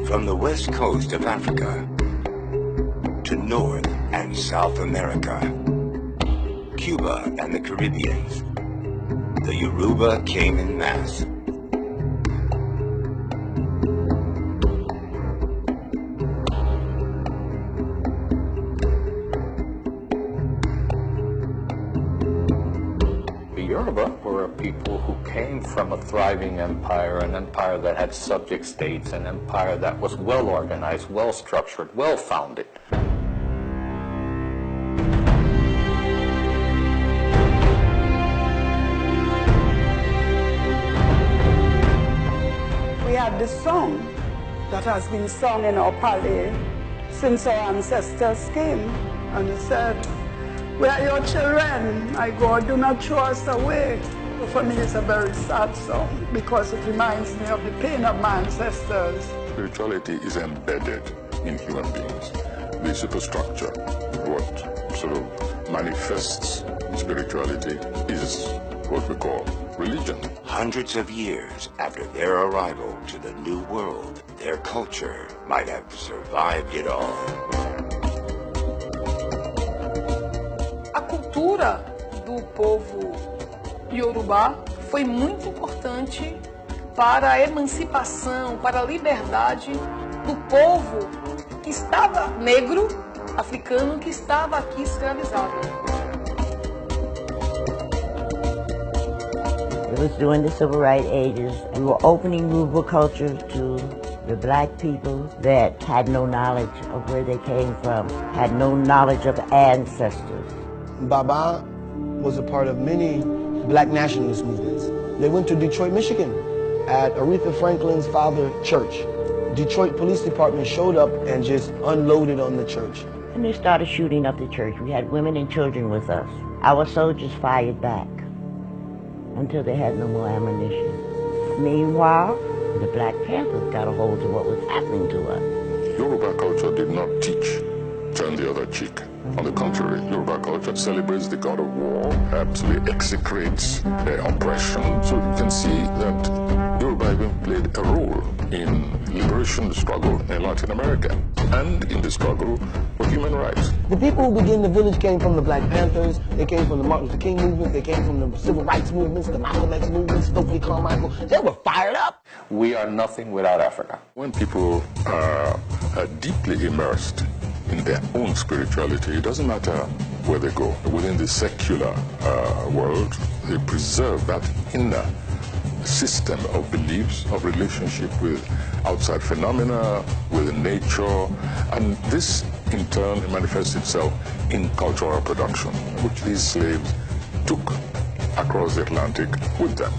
From the west coast of Africa to North and South America, Cuba and the Caribbeans, the Yoruba came en masse. The Yoruba were a people who came from a thriving empire, an empire that had subject states, an empire that was well organized, well structured, well founded. We have this song that has been sung in our palais since our ancestors came, and it said, "We are your children, my God, do not throw us away." For me, it's a very sad song because it reminds me of the pain of my ancestors. Spirituality is embedded in human beings. The superstructure, what sort of manifests spirituality, is what we call religion. Hundreds of years after their arrival to the New World, their culture might have survived it all. A cultura do povo Yorubá foi muito importante para a emancipação, para a liberdade do povo que estava negro, africano, que estava aqui escravizado. It was during the Civil Rights ages. We were opening Yoruba culture to the black people that had no knowledge of where they came from, had no knowledge of ancestors. Baba was a part of many black nationalist movements. They went to Detroit, Michigan at Aretha Franklin's father's church. Detroit Police Department showed up and just unloaded on the church. And they started shooting up the church. We had women and children with us. Our soldiers fired back until they had no more ammunition. Meanwhile, the Black Panthers got a hold of what was happening to us. Yoruba culture did not teach turn the other cheek. On the contrary, Yoruba culture celebrates the god of war, absolutely execrates oppression. So you can see that Yoruba even played a role in liberation struggle in Latin America and in the struggle for human rights. The people who began the village came from the Black Panthers, they came from the Martin Luther King movement, they came from the civil rights movements, the Malcolm X movements, Stokely Carmichael. They were fired up. We are nothing without Africa. When people are deeply immersed in their own spirituality, it doesn't matter where they go. Within the secular world, they preserve that inner system of beliefs, of relationship with outside phenomena, with nature, and this in turn manifests itself in cultural production, which these slaves took across the Atlantic with them.